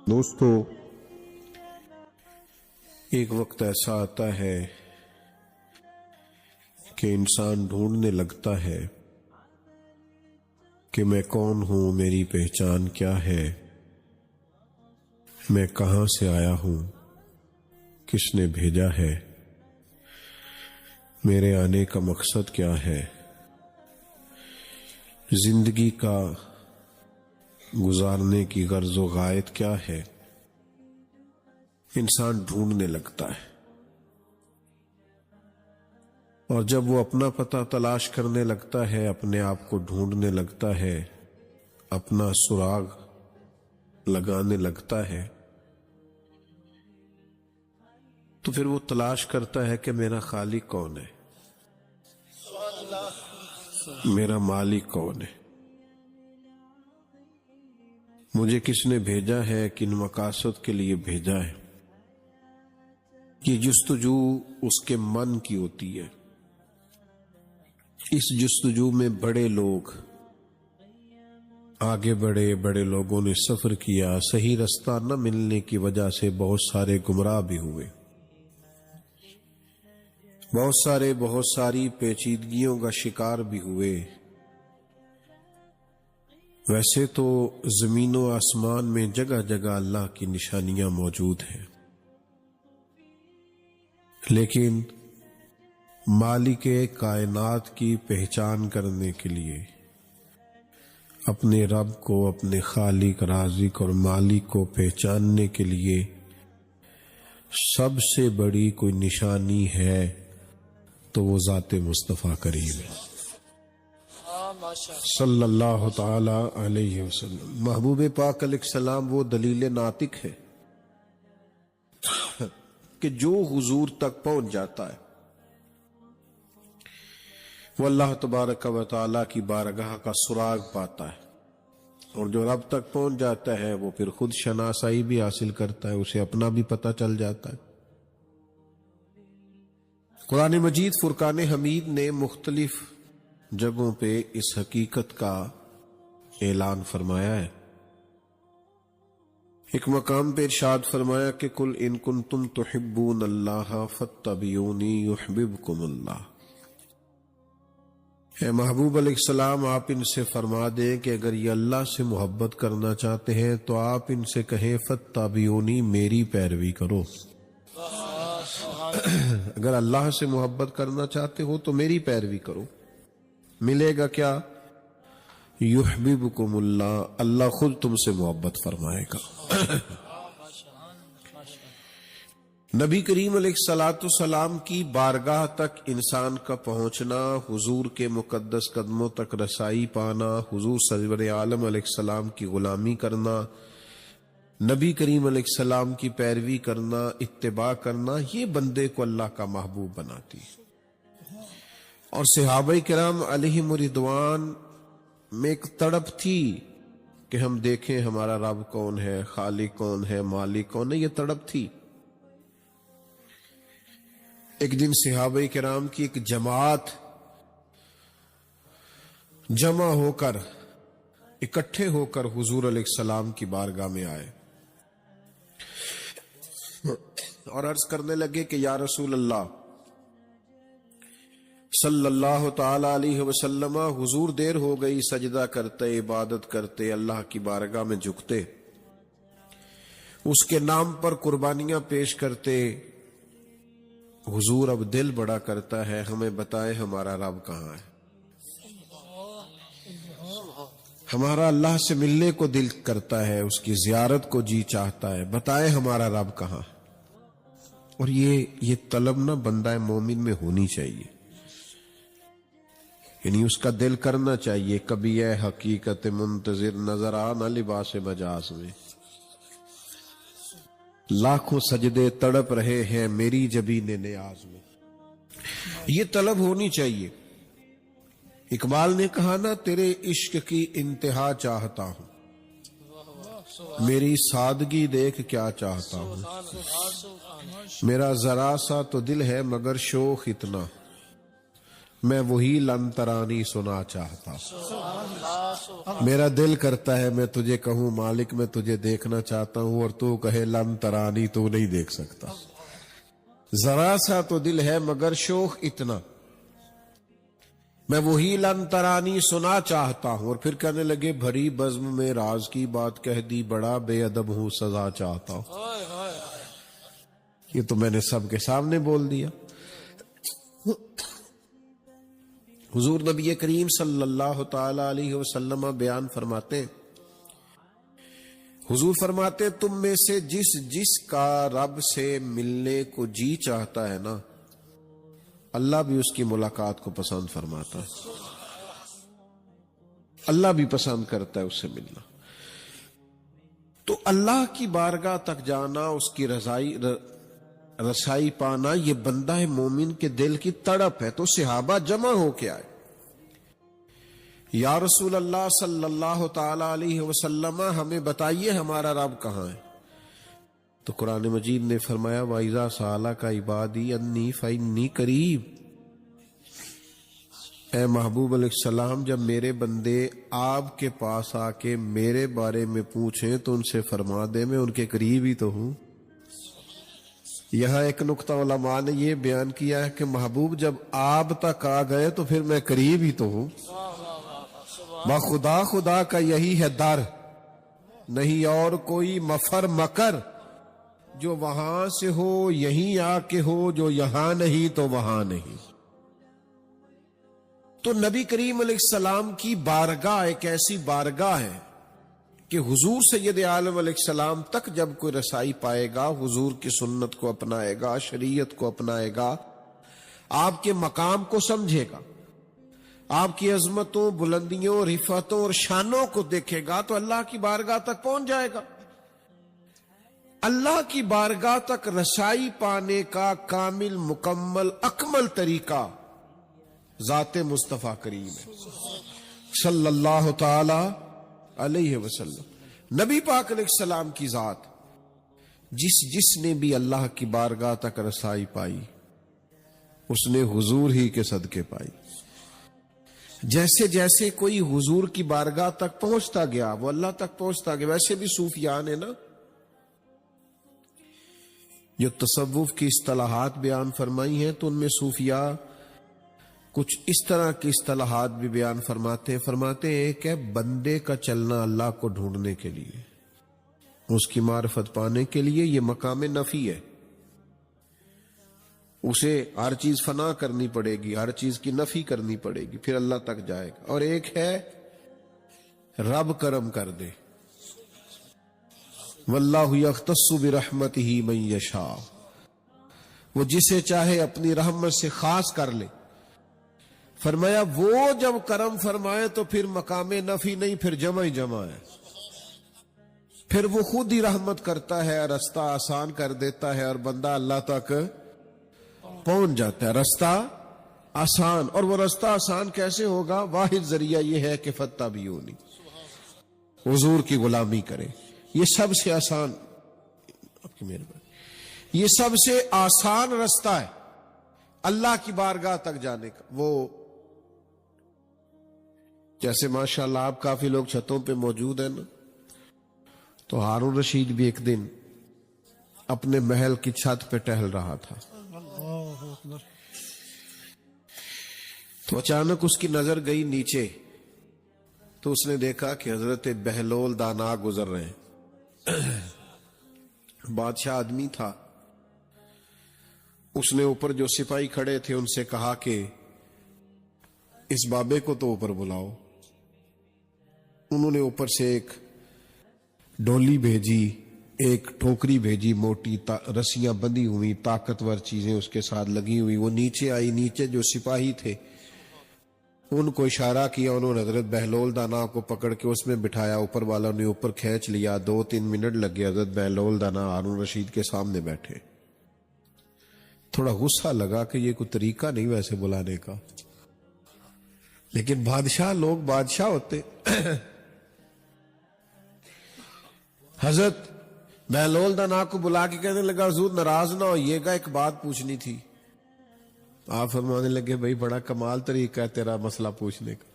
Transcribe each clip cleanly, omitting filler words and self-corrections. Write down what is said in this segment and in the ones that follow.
دوستو، ایک وقت ایسا آتا ہے کہ انسان ڈھونڈنے لگتا ہے کہ میں کون ہوں، میری پہچان کیا ہے، میں کہاں سے آیا ہوں، کس نے بھیجا ہے، میرے آنے کا مقصد کیا ہے، زندگی کا گزارنے کی غرض و غایت کیا ہے۔ انسان ڈھونڈنے لگتا ہے، اور جب وہ اپنا پتہ تلاش کرنے لگتا ہے، اپنے آپ کو ڈھونڈنے لگتا ہے، اپنا سراغ لگانے لگتا ہے، تو پھر وہ تلاش کرتا ہے کہ میرا خالق کون ہے، میرا مالک کون ہے، مجھے کس نے بھیجا ہے، کن مقاصد کے لیے بھیجا ہے۔ یہ جستجو اس کے من کی ہوتی ہے۔ اس جستجو میں بڑے لوگ آگے بڑھے، بڑے لوگوں نے سفر کیا، صحیح رستہ نہ ملنے کی وجہ سے بہت سارے گمراہ بھی ہوئے، بہت ساری پیچیدگیوں کا شکار بھی ہوئے۔ ویسے تو زمین و آسمان میں جگہ جگہ اللہ کی نشانیاں موجود ہیں، لیکن مالک کائنات کی پہچان کرنے کے لیے، اپنے رب کو، اپنے خالق، رازق اور مالک کو پہچاننے کے لیے سب سے بڑی کوئی نشانی ہے تو وہ ذات مصطفیٰ کریم ہے صلی اللہ تعالی علیہ وسلم۔ محبوب پاک علیہ السلام وہ دلیل ناطق ہے کہ جو حضور تک پہنچ جاتا ہے وہ اللہ تبارک و تعالی کی بارگاہ کا سراغ پاتا ہے، اور جو رب تک پہنچ جاتا ہے وہ پھر خود شناسائی بھی حاصل کرتا ہے، اسے اپنا بھی پتہ چل جاتا ہے۔ قرآن مجید فرقان حمید نے مختلف جگہوں پہ اس حقیقت کا اعلان فرمایا ہے۔ ایک مقام پہ ارشاد فرمایا کہ قل ان کنتم تحبون اللہ فاتبعونی یحببکم اللہ۔ اے محبوب علیہ السلام، آپ ان سے فرما دیں کہ اگر یہ اللہ سے محبت کرنا چاہتے ہیں تو آپ ان سے کہیں فاتبعونی، میری پیروی کرو۔ اگر اللہ سے محبت کرنا چاہتے ہو تو میری پیروی کرو۔ ملے گا کیا؟ یحببکم اللہ، اللہ خود تم سے محبت فرمائے گا۔ نبی کریم علیہ السلام کی بارگاہ تک انسان کا پہنچنا، حضور کے مقدس قدموں تک رسائی پانا، حضور سرور عالم علیہ السلام کی غلامی کرنا، نبی کریم علیہ السلام کی پیروی کرنا، اتباع کرنا، یہ بندے کو اللہ کا محبوب بناتی ہے۔ اور صحابہ کرام علیہم رضوان میں ایک تڑپ تھی کہ ہم دیکھیں ہمارا رب کون ہے، خالق کون ہے، مالک کون ہے، یہ تڑپ تھی۔ ایک دن صحابہ کرام کی ایک جماعت جمع ہو کر، اکٹھے ہو کر حضور علیہ السلام کی بارگاہ میں آئے اور عرض کرنے لگے کہ یا رسول اللہ صلی اللہ تعالی علیہ وسلم، حضور دیر ہو گئی، سجدہ کرتے، عبادت کرتے، اللہ کی بارگاہ میں جھکتے، اس کے نام پر قربانیاں پیش کرتے، حضور اب دل بڑا کرتا ہے، ہمیں بتائیں ہمارا رب کہاں ہے، ہمارا اللہ سے ملنے کو دل کرتا ہے، اس کی زیارت کو جی چاہتا ہے، بتائیں ہمارا رب کہاں۔ اور یہ طلب نہ بندہ مومن میں ہونی چاہیے، یعنی اس کا دل کرنا چاہیے کبھی اے حقیقت منتظر نظر آنا لباس مجاز میں، لاکھوں سجدے تڑپ رہے ہیں میری جبین نیاز میں، یہ طلب ہونی چاہیے۔ اقبال نے کہا نا، تیرے عشق کی انتہا چاہتا ہوں، میری سادگی دیکھ کیا چاہتا ہوں، میرا ذرا سا تو دل ہے مگر شوق اتنا، میں وہی لن ترانی سنا چاہتا ہوں۔ میرا دل کرتا ہے میں تجھے کہوں مالک میں تجھے دیکھنا چاہتا ہوں، اور تو کہے لن ترانی، تو نہیں دیکھ سکتا۔ ذرا سا تو دل ہے مگر شوق اتنا، میں وہی لن ترانی سنا چاہتا ہوں۔ اور پھر کہنے لگے بھری بزم میں راز کی بات کہہ دی، بڑا بے ادب ہوں سزا چاہتا ہوں۔ یہ تو میں نے سب کے سامنے بول دیا۔ حضور نبی کریم صلی اللہ تعالی علیہ وسلم بیان فرماتے، حضور فرماتے تم میں سے جس کا رب سے ملنے کو جی چاہتا ہے نا، اللہ بھی اس کی ملاقات کو پسند فرماتا ہے، اللہ بھی پسند کرتا ہے اس سے ملنا۔ تو اللہ کی بارگاہ تک جانا، اس کی رسائی پانا، یہ بندہ مومن کے دل کی تڑپ ہے۔ تو صحابہ جمع ہو کے آئے، یا رسول اللہ صلی اللہ تعالی علیہ وسلم ہمیں بتائیے ہمارا رب کہاں ہے؟ تو قرآن مجید نے فرمایا وَإِذَا سَأَلَكَ عِبَادِي أَنِّي فَإِنِّي قَرِيبٌ۔ اے محبوب علیہ السلام، جب میرے بندے آپ کے پاس آ کے میرے بارے میں پوچھیں تو ان سے فرما دے میں ان کے قریب ہی تو ہوں۔ یہاں ایک نقطہ علماء نے یہ بیان کیا ہے کہ محبوب جب آپ تک آ گئے تو پھر میں قریب ہی تو ہوں۔ خدا خدا کا یہی ہے در، نہیں اور کوئی مفر مکر، جو وہاں سے ہو یہیں آ کے ہو، جو یہاں نہیں تو وہاں نہیں۔ تو نبی کریم علیہ السلام کی بارگاہ ایک ایسی بارگاہ ہے کہ حضور سید عالم علیہ السلام تک جب کوئی رسائی پائے گا، حضور کی سنت کو اپنائے گا، شریعت کو اپنائے گا، آپ کے مقام کو سمجھے گا، آپ کی عظمتوں، بلندیوں، رفعتوں اور شانوں کو دیکھے گا، تو اللہ کی بارگاہ تک پہنچ جائے گا۔ اللہ کی بارگاہ تک رسائی پانے کا کامل، مکمل، اکمل طریقہ ذات مصطفیٰ کریم ہے صلی اللہ تعالی علیہ وسلم۔ نبی پاک علیہ السلام کی ذات، جس نے بھی اللہ کی بارگاہ تک رسائی پائی، اس نے حضور ہی کے صدقے پائی۔ جیسے جیسے کوئی حضور کی بارگاہ تک پہنچتا گیا وہ اللہ تک پہنچتا گیا۔ ویسے بھی صوفیاء نے نا جو تصوف کی اصطلاحات بیان فرمائی ہیں، تو ان میں صوفیاء کچھ اس طرح کی اصطلاحات بھی بیان فرماتے ہیں کہ بندے کا چلنا اللہ کو ڈھونڈنے کے لیے، اس کی معرفت پانے کے لیے، یہ مقام نفی ہے۔ اسے ہر چیز فنا کرنی پڑے گی، ہر چیز کی نفی کرنی پڑے گی، پھر اللہ تک جائے گا۔ اور ایک ہے رب کرم کر دے، واللہ یختص برحمتہ من یشاء، وہ جسے چاہے اپنی رحمت سے خاص کر لے۔ فرمایا وہ جب کرم فرمائے تو پھر مقام نفی نہیں، پھر جمع ہی جمع ہے، پھر وہ خود ہی رحمت کرتا ہے، رستہ آسان کر دیتا ہے، اور بندہ اللہ تک پہنچ جاتا ہے۔ رستہ آسان، اور وہ رستہ آسان کیسے ہوگا؟ واحد ذریعہ یہ ہے کہ فتح بھی ہونی، حضور کی غلامی کرے۔ یہ سب سے آسان، آپ کی مہربانی، یہ سب سے آسان رستہ ہے اللہ کی بارگاہ تک جانے کا۔ وہ جیسے ماشاءاللہ آپ کافی لوگ چھتوں پہ موجود ہیں نا، تو ہارون رشید بھی ایک دن اپنے محل کی چھت پہ ٹہل رہا تھا، تو اچانک اس کی نظر گئی نیچے، تو اس نے دیکھا کہ حضرت بہلول دانا گزر رہے ہیں۔ بادشاہ آدمی تھا، اس نے اوپر جو سپاہی کھڑے تھے ان سے کہا کہ اس بابے کو تو اوپر بلاؤ۔ انہوں نے اوپر سے ایک ڈولی بھیجی، ایک ٹوکری بھیجی، موٹی رسیاں بندھی ہوئی، طاقتور چیزیں اس کے ساتھ لگی ہوئی۔ وہ نیچے آئی، نیچے جو سپاہی تھے ان کو اشارہ کیا، انہوں نے حضرت بہلول دانا کو پکڑ کے اس میں بٹھایا، اوپر والوں نے اوپر کھینچ لیا۔ 2-3 منٹ لگے، حضرت بہلول دانا ہارون رشید کے سامنے بیٹھے۔ تھوڑا غصہ لگا کہ یہ کوئی طریقہ نہیں ویسے بلانے کا، لیکن بادشاہ لوگ بادشاہ ہوتے۔ حضرت بہلول دانا کو بلا کے کہنے لگا حضور ناراض نہ ہوئیے گا، ایک بات پوچھنی تھی۔ آپ فرمانے لگے بھائی بڑا کمال طریقہ ہے تیرا مسئلہ پوچھنے کا،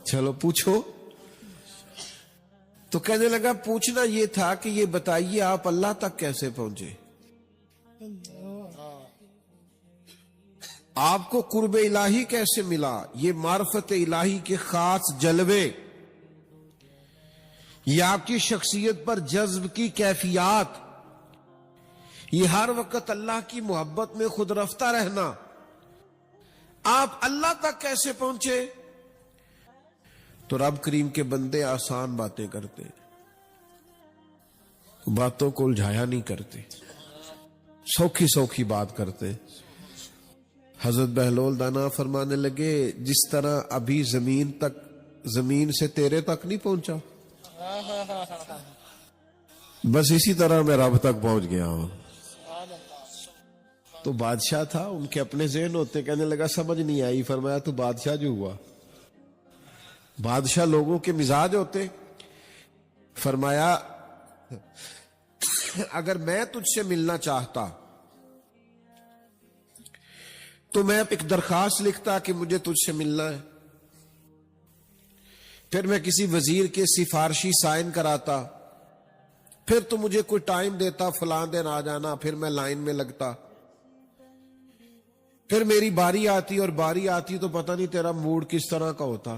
چلو پوچھو۔ تو کہنے لگا پوچھنا یہ تھا کہ یہ بتائیے آپ اللہ تک کیسے پہنچے؟ آپ کو قرب الہی کیسے ملا؟ یہ معرفت الہی کے خاص جلوے، یہ آپ کی شخصیت پر جذب کی کیفیات، یہ ہر وقت اللہ کی محبت میں خود رفتہ رہنا، آپ اللہ تک کیسے پہنچے؟ تو رب کریم کے بندے آسان باتیں کرتے، باتوں کو الجھایا نہیں کرتے، سوکھی سوکھی بات کرتے۔ حضرت بہلول دانا فرمانے لگے جس طرح ابھی زمین سے تیرے تک نہیں پہنچا، بس اسی طرح میں رب تک پہنچ گیا ہوں۔ تو بادشاہ تھا، ان کے اپنے ذہن ہوتے، کہنے لگا سمجھ نہیں آئی۔ فرمایا تو بادشاہ جو ہوا، بادشاہ لوگوں کے مزاج ہوتے۔ فرمایا اگر میں تجھ سے ملنا چاہتا تو میں ایک درخواست لکھتا کہ مجھے تجھ سے ملنا ہے، پھر میں کسی وزیر کے سفارشی سائن کراتا، پھر تو مجھے کوئی ٹائم دیتا فلاں دن آ جانا، پھر میں لائن میں لگتا، پھر میری باری آتی تو پتہ نہیں تیرا موڈ کس طرح کا ہوتا،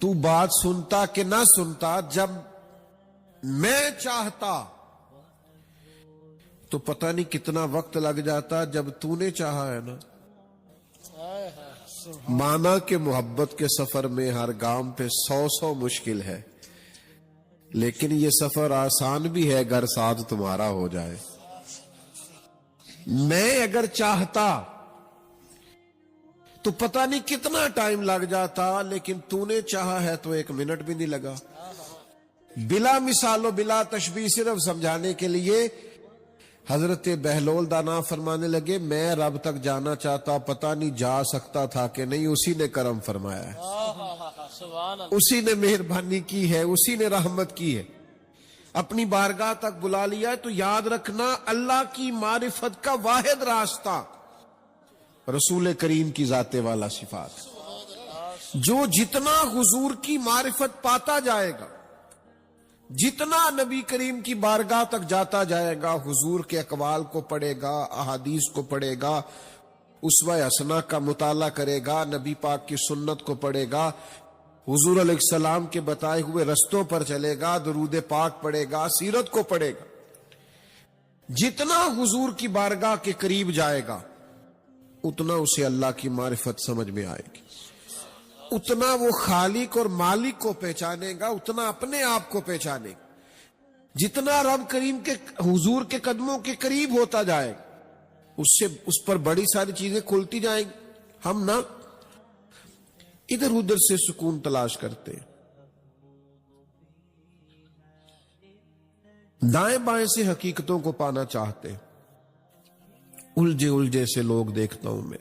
تو بات سنتا کہ نہ سنتا۔ جب میں چاہتا تو پتہ نہیں کتنا وقت لگ جاتا، جب تو نے چاہا ہے نا۔ مانا کہ محبت کے سفر میں ہر گام پہ 100 مشکل ہے، لیکن یہ سفر آسان بھی ہے اگر ساتھ تمہارا ہو جائے۔ میں اگر چاہتا تو پتہ نہیں کتنا ٹائم لگ جاتا، لیکن تو نے چاہا ہے تو 1 منٹ بھی نہیں لگا۔ بلا مثال و بلا تشبیہ، صرف سمجھانے کے لیے حضرت بہلول دانا فرمانے لگے میں رب تک جانا چاہتا، پتہ نہیں جا سکتا تھا کہ نہیں، اسی نے کرم فرمایا ہے، اسی نے مہربانی کی ہے، اسی نے رحمت کی ہے، اپنی بارگاہ تک بلا لیا ہے۔ تو یاد رکھنا اللہ کی معرفت کا واحد راستہ رسول کریم کی ذات والا صفات۔ جو جتنا حضور کی معرفت پاتا جائے گا، جتنا نبی کریم کی بارگاہ تک جاتا جائے گا، حضور کے اقوال کو پڑھے گا، احادیث کو پڑھے گا، اسوہ حسنہ کا مطالعہ کرے گا، نبی پاک کی سنت کو پڑھے گا، حضور علیہ السلام کے بتائے ہوئے رستوں پر چلے گا، درود پاک پڑھے گا، سیرت کو پڑھے گا، جتنا حضور کی بارگاہ کے قریب جائے گا اتنا اسے اللہ کی معرفت سمجھ میں آئے گی، اتنا وہ خالق اور مالک کو پہچانے گا، اتنا اپنے آپ کو پہچانے گا۔ جتنا رب کریم کے حضور کے قدموں کے قریب ہوتا جائے گا اس پر بڑی ساری چیزیں کھلتی جائیں گی۔ ہم نا ادھر ادھر سے سکون تلاش کرتے ہیں، دائیں بائیں سے حقیقتوں کو پانا چاہتے ہیں، الجھے سے لوگ دیکھتا ہوں میں،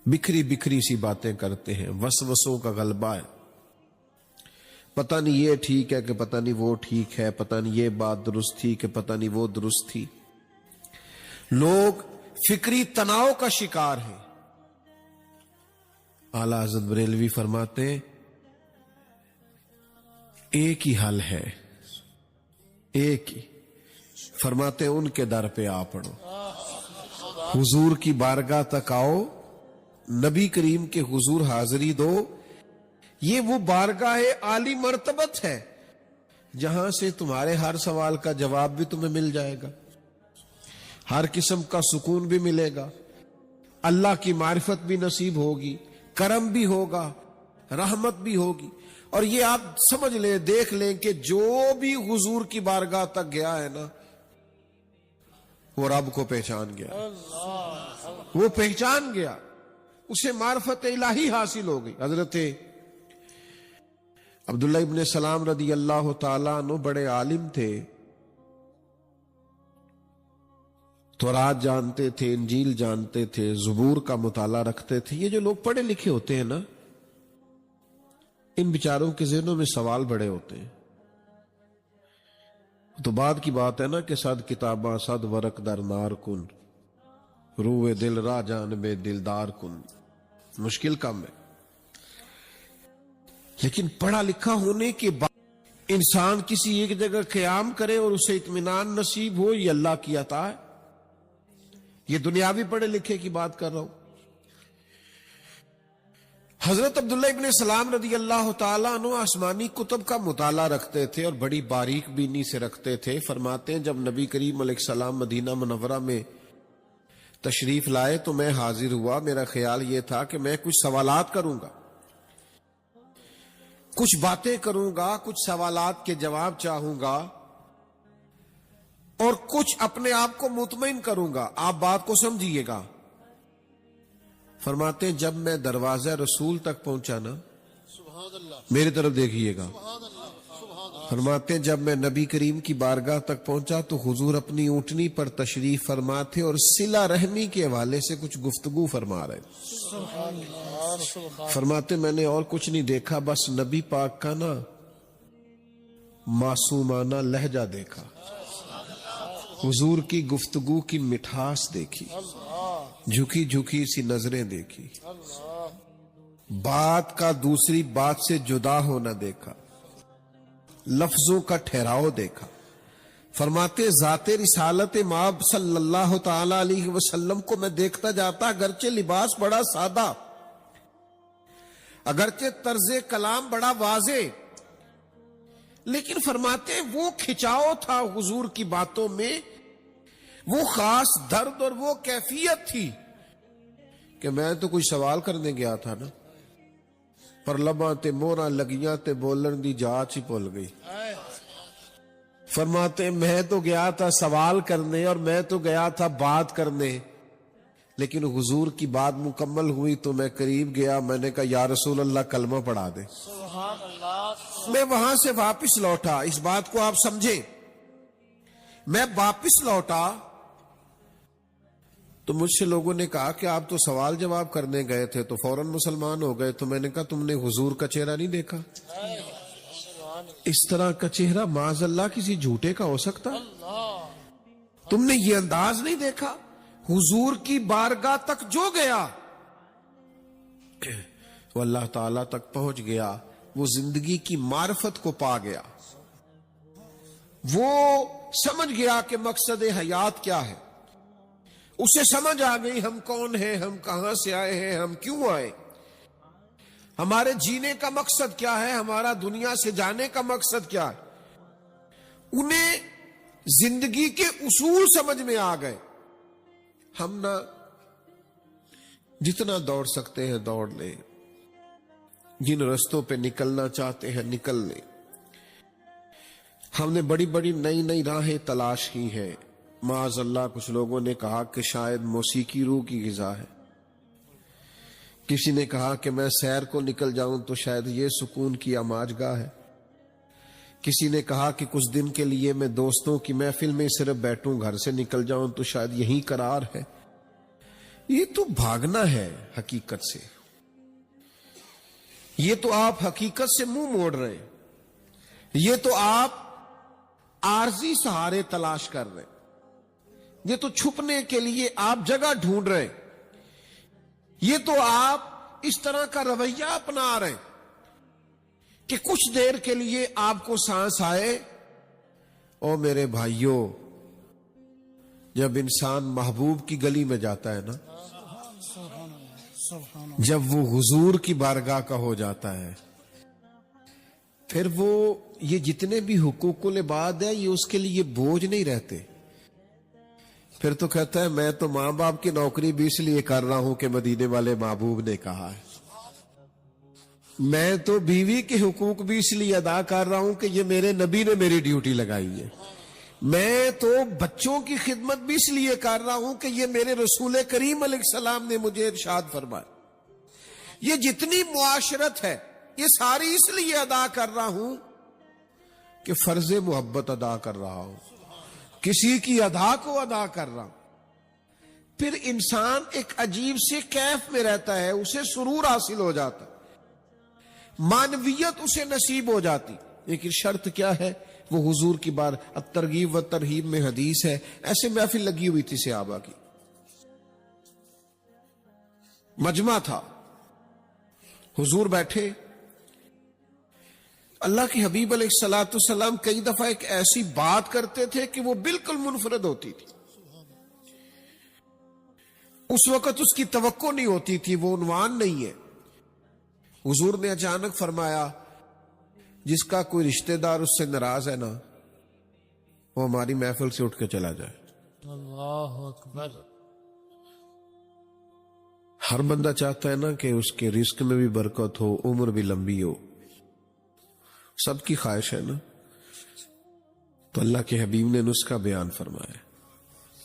بکھری سی باتیں کرتے ہیں، وسوسوں کا غلبہ ہے، پتہ نہیں یہ ٹھیک ہے کہ پتہ نہیں وہ ٹھیک ہے، پتہ نہیں یہ بات درست تھی کہ پتہ نہیں وہ درست تھی۔ لوگ فکری تناؤ کا شکار ہیں۔ اعلیٰ حضرت بریلوی فرماتے ہیں ایک ہی حل ہے، ایک ہی، فرماتے ہیں ان کے در پہ آ پڑو، حضور کی بارگاہ تک آؤ، نبی کریم کے حضور حاضری دو۔ یہ وہ بارگاہ عالی مرتبت ہے جہاں سے تمہارے ہر سوال کا جواب بھی تمہیں مل جائے گا، ہر قسم کا سکون بھی ملے گا، اللہ کی معرفت بھی نصیب ہوگی، کرم بھی ہوگا، رحمت بھی ہوگی۔ اور یہ آپ سمجھ لیں، دیکھ لیں کہ جو بھی حضور کی بارگاہ تک گیا ہے نا وہ رب کو پہچان گیا، وہ پہچان گیا، اسے معرفت الہی حاصل ہو گئی۔ حضرت عبداللہ ابن سلام رضی اللہ تعالیٰ عنہ بڑے عالم تھے، تورات جانتے تھے، انجیل جانتے تھے، زبور کا مطالعہ رکھتے تھے۔ یہ جو لوگ پڑھے لکھے ہوتے ہیں نا، ان بیچاروں کے ذہنوں میں سوال بڑے ہوتے ہیں۔ تو بعد کی بات ہے نا کہ صد کتاباں صد ورق در نار کن، روئے دل را جانب دلدار کن. مشکل کام ہے، لیکن پڑھا لکھا ہونے کے بعد انسان کسی ایک جگہ قیام کرے اور اسے اطمینان نصیب ہو، یہ اللہ کی عطا ہے. یہ دنیاوی پڑھے لکھے کی بات کر رہا ہوں. حضرت عبداللہ ابن سلام رضی اللہ تعالیٰ عنہ آسمانی کتب کا مطالعہ رکھتے تھے اور بڑی باریک بینی سے رکھتے تھے. فرماتے ہیں جب نبی کریم علیہ السلام مدینہ منورہ میں تشریف لائے تو میں حاضر ہوا. میرا خیال یہ تھا کہ میں کچھ سوالات کروں گا، کچھ باتیں کروں گا، کچھ سوالات کے جواب چاہوں گا اور کچھ اپنے آپ کو مطمئن کروں گا. آپ بات کو سمجھیے گا. فرماتے ہیں جب میں دروازہ رسول تک پہنچا نا، میری طرف دیکھیے گا. فرماتے ہیں جب میں نبی کریم کی بارگاہ تک پہنچا تو حضور اپنی اونٹنی پر تشریف فرما تھے اور صلہ رحمی کے حوالے سے کچھ گفتگو فرما رہے. فرماتے میں نے اور کچھ نہیں دیکھا، بس نبی پاک کا نا معصومانہ لہجہ دیکھا، حضور کی گفتگو کی مٹھاس دیکھی، جھکی جھکی سی نظریں دیکھی، بات کا دوسری بات سے جدا ہونا دیکھا، لفظوں کا ٹھہراؤ دیکھا. فرماتے ذات رسالت مآب صلی اللہ تعالی علیہ وسلم کو میں دیکھتا جاتا، اگرچہ لباس بڑا سادہ، اگرچہ طرز کلام بڑا واضح، لیکن فرماتے وہ کھچاؤ تھا حضور کی باتوں میں، وہ خاص درد اور وہ کیفیت تھی کہ میں تو کوئی سوال کرنے گیا تھا نا، پر لباں تے موراں لگیاں تے بولن دی جاچ ہی بھول گئی. فرماتے میں تو گیا تھا سوال کرنے اور میں تو گیا تھا بات کرنے، لیکن حضور کی بات مکمل ہوئی تو میں قریب گیا، میں نے کہا یا رسول اللہ کلمہ پڑھا دے. میں وہاں سے واپس لوٹا، اس بات کو آپ سمجھیں. میں واپس لوٹا تو مجھ سے لوگوں نے کہا کہ آپ تو سوال جواب کرنے گئے تھے تو فوراً مسلمان ہو گئے. تو میں نے کہا تم نے حضور کا چہرہ نہیں دیکھا؟ اس طرح کا چہرہ معاذ اللہ کسی جھوٹے کا ہو سکتا؟ تم نے یہ انداز نہیں دیکھا؟ حضور کی بارگاہ تک جو گیا وہ اللہ تعالیٰ تک پہنچ گیا، وہ زندگی کی معرفت کو پا گیا، وہ سمجھ گیا کہ مقصد حیات کیا ہے. اسے سمجھ آ گئی ہم کون ہیں، ہم کہاں سے آئے ہیں، ہم کیوں آئے، ہمارے جینے کا مقصد کیا ہے، ہمارا دنیا سے جانے کا مقصد کیا ہے. انہیں زندگی کے اصول سمجھ میں آ گئے. ہم نہ جتنا دوڑ سکتے ہیں دوڑ لیں، جن رستوں پہ نکلنا چاہتے ہیں نکل لیں. ہم نے بڑی بڑی نئی نئی راہیں تلاش کی ہیں. معاذ اللہ کچھ لوگوں نے کہا کہ شاید موسیقی روح کی غذا ہے، کسی نے کہا کہ میں سیر کو نکل جاؤں تو شاید یہ سکون کی آماج گاہ ہے، کسی نے کہا کہ کچھ دن کے لیے میں دوستوں کی محفل میں صرف بیٹھوں، گھر سے نکل جاؤں تو شاید یہی قرار ہے. یہ تو بھاگنا ہے حقیقت سے، یہ تو آپ حقیقت سے منہ موڑ رہے ہیں، یہ تو آپ عارضی سہارے تلاش کر رہے ہیں، یہ تو چھپنے کے لیے آپ جگہ ڈھونڈ رہے ہیں، یہ تو آپ اس طرح کا رویہ اپنا رہے ہیں کہ کچھ دیر کے لیے آپ کو سانس آئے. او میرے بھائیوں، جب انسان محبوب کی گلی میں جاتا ہے نا، جب وہ حضور کی بارگاہ کا ہو جاتا ہے، پھر وہ یہ جتنے بھی حقوق العباد ہے یہ اس کے لیے بوجھ نہیں رہتے. پھر تو کہتا ہے میں تو ماں باپ کی نوکری بھی اس لیے کر رہا ہوں کہ مدینے والے محبوب نے کہا ہے، میں تو بیوی کے حقوق بھی اس لیے ادا کر رہا ہوں کہ یہ میرے نبی نے میری ڈیوٹی لگائی ہے، میں تو بچوں کی خدمت بھی اس لیے کر رہا ہوں کہ یہ میرے رسول کریم علیہ السلام نے مجھے ارشاد فرمایا. یہ جتنی معاشرت ہے یہ ساری اس لیے ادا کر رہا ہوں کہ فرض محبت ادا کر رہا ہوں، کسی کی ادا کو ادا کر رہا ہوں. پھر انسان ایک عجیب سے کیف میں رہتا ہے، اسے سرور حاصل ہو جاتا، معنویت اسے نصیب ہو جاتی. لیکن شرط کیا ہے؟ وہ حضور کی بار الترغیب و ترہیب میں حدیث ہے، ایسے محفل لگی ہوئی تھی صحابہ کی، مجمع تھا، حضور بیٹھے، اللہ کے حبیب علیہ الصلوۃ والسلام کئی دفعہ ایک ایسی بات کرتے تھے کہ وہ بالکل منفرد ہوتی تھی، اس وقت اس کی توقع نہیں ہوتی تھی، وہ عنوان نہیں ہے۔ حضور نے اچانک فرمایا جس کا کوئی رشتہ دار اس سے ناراض ہے نا، وہ ہماری محفل سے اٹھ کے چلا جائے۔ اللہ اکبر۔ ہر بندہ چاہتا ہے نا کہ اس کے رزق میں بھی برکت ہو، عمر بھی لمبی ہو، سب کی خواہش ہے نا۔ تو اللہ کے حبیب نے نسخہ بیان فرمایا۔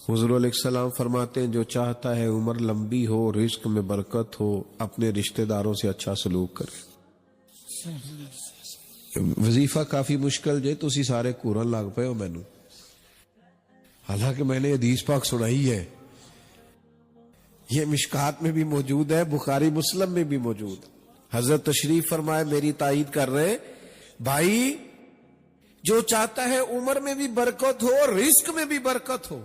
حضور علیہ السلام فرماتے ہیں جو چاہتا ہے عمر لمبی ہو، رزق میں برکت ہو، اپنے رشتہ داروں سے اچھا سلوک کرے۔ وظیفہ کافی مشکل جے تسی سارے کورن لگ پے ہو مینوں، حالانکہ میں نے حدیث پاک سنائی ہے، یہ مشکات میں بھی موجود ہے، بخاری مسلم میں بھی موجود۔ حضرت تشریف فرمائے، میری تائید کر رہے بھائی، جو چاہتا ہے عمر میں بھی برکت ہو، رزق میں بھی برکت ہو،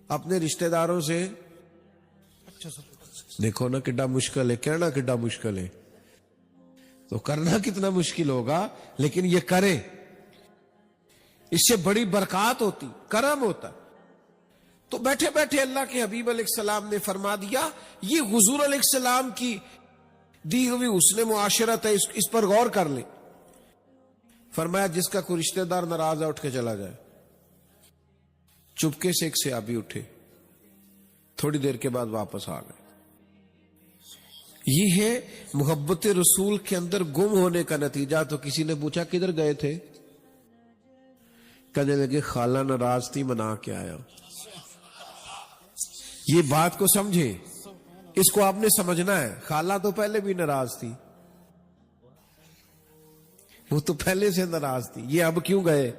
اپنے رشتہ داروں سے دیکھو نا کڈا مشکل ہے، کہنا کڈا مشکل ہے، تو کرنا کتنا مشکل ہوگا، لیکن یہ کرے، اس سے بڑی برکات ہوتی، کرم ہوتا۔ تو بیٹھے بیٹھے اللہ کے حبیب علیہ السلام نے فرما دیا، یہ حضور علیہ السلام کی دی ہوئی حسن معاشرت ہے، اس پر غور کر لیں۔ فرمایا جس کا کوئی رشتہ دار ناراض ہے اٹھ کے چلا جائے۔ چپکے سے ایک صحابی اٹھے، تھوڑی دیر کے بعد واپس آ گئے۔ یہ ہے محبت رسول کے اندر گم ہونے کا نتیجہ۔ تو کسی نے پوچھا کدھر گئے تھے؟ کہنے لگے خالہ ناراض تھی، منا کے آیا۔ یہ بات کو سمجھے، اس کو آپ نے سمجھنا ہے۔ خالہ تو پہلے بھی ناراض تھی، وہ تو پہلے سے ناراض تھی، یہ اب کیوں گئے؟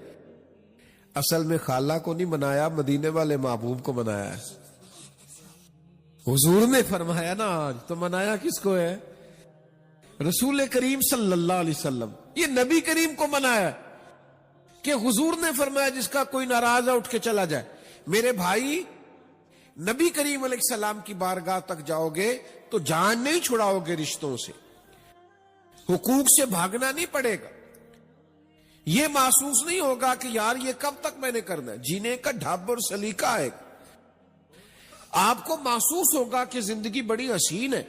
اصل میں خالہ کو نہیں منایا، مدینے والے محبوب کو منایا ہے۔ حضور نے فرمایا نا آج، تو منایا کس کو ہے؟ رسول کریم صلی اللہ علیہ وسلم، یہ نبی کریم کو منایا کہ حضور نے فرمایا جس کا کوئی ناراض ہے اٹھ کے چلا جائے۔ میرے بھائی، نبی کریم علیہ السلام کی بارگاہ تک جاؤ گے تو جان نہیں چھڑاؤ گے، رشتوں سے، حقوق سے بھاگنا نہیں پڑے گا۔ یہ محسوس نہیں ہوگا کہ یار یہ کب تک میں نے کرنا ہے، جینے کا ڈھب اور سلیقہ ہے۔ آپ کو محسوس ہوگا کہ زندگی بڑی حسین ہے،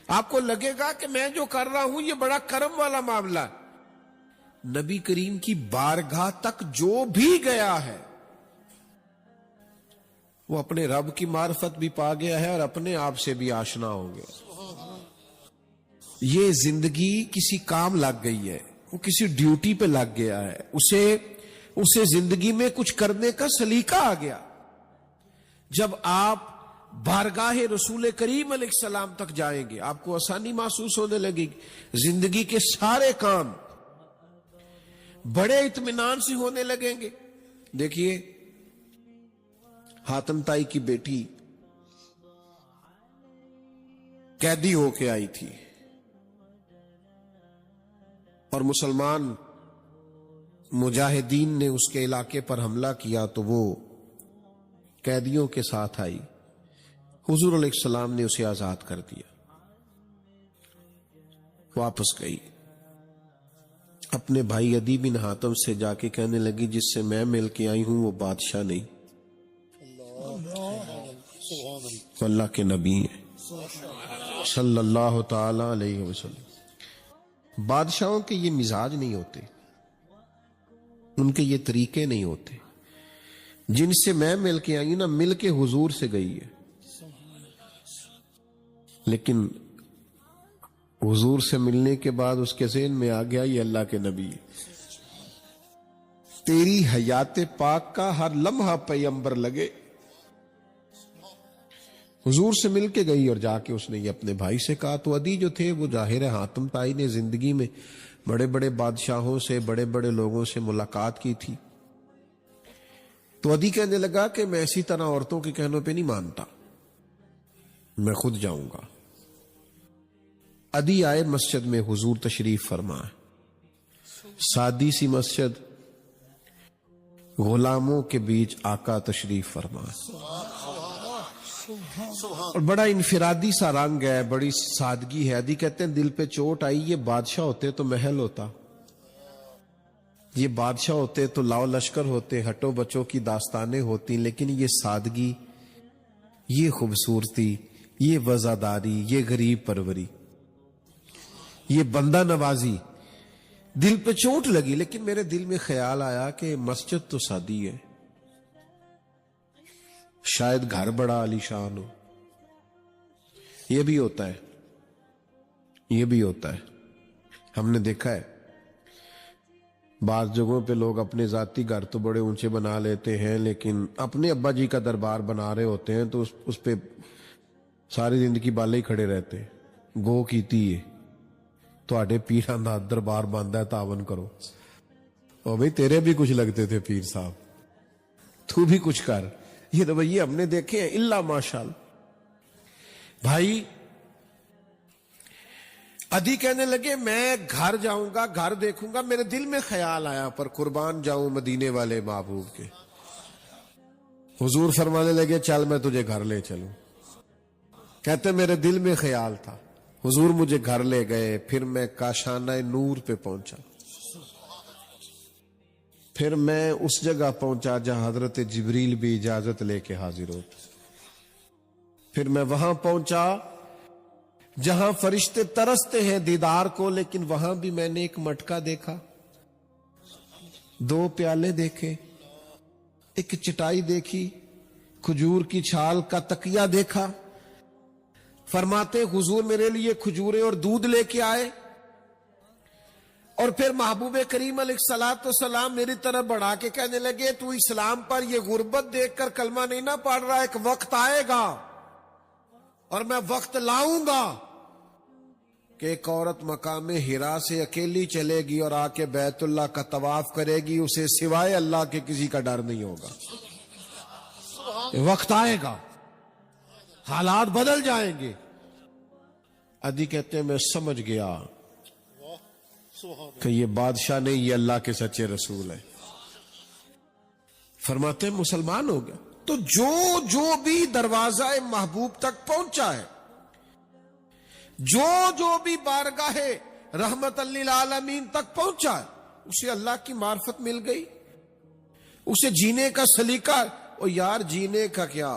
آپ کو لگے گا کہ میں جو کر رہا ہوں یہ بڑا کرم والا معاملہ ہے۔ نبی کریم کی بارگاہ تک جو بھی گیا ہے وہ اپنے رب کی معرفت بھی پا گیا ہے اور اپنے آپ سے بھی آشنا ہو گیا۔ یہ زندگی کسی کام لگ گئی ہے، وہ کسی ڈیوٹی پہ لگ گیا ہے، اسے زندگی میں کچھ کرنے کا سلیقہ آ گیا۔ جب آپ بارگاہ رسول کریم علیہ السلام تک جائیں گے آپ کو آسانی محسوس ہونے لگے گی، زندگی کے سارے کام بڑے اطمینان سے ہونے لگیں گے۔ دیکھیے حاتم تائی کی بیٹی قیدی ہو کے آئی تھی اور مسلمان مجاہدین نے اس کے علاقے پر حملہ کیا تو وہ قیدیوں کے ساتھ آئی، حضور علیہ السلام نے اسے آزاد کر دیا، واپس گئی، اپنے بھائی عدی بن حاتم سے جا کے کہنے لگی جس سے میں مل کے آئی ہوں وہ بادشاہ نہیں، اللہ کے نبی ہیں صلی اللہ تعالی علیہ وسلم۔ بادشاہوں کے یہ مزاج نہیں ہوتے، ان کے یہ طریقے نہیں ہوتے۔ جن سے میں مل کے آئی نا، مل کے حضور سے گئی ہے، لیکن حضور سے ملنے کے بعد اس کے ذہن میں آ گیا یہ اللہ کے نبی ہے۔ تیری حیات پاک کا ہر لمحہ پیغمبر لگے۔ حضور سے مل کے گئی اور جا کے اس نے یہ اپنے بھائی سے کہا۔ تو عدی جو تھے وہ ظاہر ہے حاتم تائی نے زندگی میں بڑے بڑے بادشاہوں سے، بڑے بڑے لوگوں سے ملاقات کی تھی، تو عدی کہنے لگا کہ میں اسی طرح عورتوں کے کہنوں پہ نہیں مانتا، میں خود جاؤں گا۔ عدی آئے مسجد میں، حضور تشریف فرمائے، سادی سی مسجد، غلاموں کے بیچ آقا تشریف فرمائے۔ اور بڑا انفرادی سا رنگ ہے، بڑی سادگی ہے. ادی کہتے ہیں دل پہ چوٹ آئی، یہ بادشاہ ہوتے تو محل ہوتا، یہ بادشاہ ہوتے تو لاؤ لشکر ہوتے، ہٹو بچوں کی داستانیں ہوتی، لیکن یہ سادگی، یہ خوبصورتی، یہ وزاداری، یہ غریب پروری، یہ بندہ نوازی. دل پہ چوٹ لگی، لیکن میرے دل میں خیال آیا کہ مسجد تو سادی ہے، شاید گھر بڑا عالیشان ہو. یہ بھی ہوتا ہے، یہ بھی ہوتا ہے. ہم نے دیکھا ہے بعض جگہوں پہ لوگ اپنے ذاتی گھر تو بڑے اونچے بنا لیتے ہیں، لیکن اپنے ابا جی کا دربار بنا رہے ہوتے ہیں تو اس پہ ساری زندگی بالے ہی کھڑے رہتے ہیں. گو کیتی ہے تواڈے پیراں دا دربار بندا ہے، تعاون کرو. او بھئی تیرے بھی کچھ لگتے تھے پیر صاحب، تو بھی کچھ کر. یہ رویے ہم نے دیکھے ہیں الا ماشاءاللہ. بھائی ادھی کہنے لگے میں گھر جاؤں گا، گھر دیکھوں گا. میرے دل میں خیال آیا پر قربان جاؤں مدینے والے محبوب کے. حضور فرمانے لگے چل میں تجھے گھر لے چلوں. کہتے میرے دل میں خیال تھا. حضور مجھے گھر لے گئے. پھر میں کاشانہ نور پہ پہنچا، پھر میں اس جگہ پہنچا جہاں حضرت جبریل بھی اجازت لے کے حاضر ہوتے. پھر میں وہاں پہنچا جہاں فرشتے ترستے ہیں دیدار کو، لیکن وہاں بھی میں نے ایک مٹکا دیکھا، 2 پیالے دیکھے، ایک چٹائی دیکھی، کھجور کی چھال کا تکیہ دیکھا. فرماتے حضور میرے لیے کھجوریں اور دودھ لے کے آئے. اور پھر محبوب کریم علیہ الصلوۃ والسلام میری طرف بڑھا کے کہنے لگے تو اسلام پر یہ غربت دیکھ کر کلمہ نہیں نہ پڑھ رہا، ایک وقت آئے گا اور میں وقت لاؤں گا کہ ایک عورت مقام ہرا سے اکیلی چلے گی اور آ کے بیت اللہ کا طواف کرے گی، اسے سوائے اللہ کے کسی کا ڈر نہیں ہوگا. وقت آئے گا، حالات بدل جائیں گے. ادھی کہتے ہیں میں سمجھ گیا کہ یہ بادشاہ نہیں، یہ اللہ کے سچے رسول ہے. فرماتے ہیں مسلمان ہو گیا. تو جو بھی دروازہ محبوب تک پہنچا ہے، جو بھی بارگاہ رحمت للعالمین تک پہنچا ہے، اسے اللہ کی معرفت مل گئی، اسے جینے کا سلیقہ. او یار جینے کا کیا،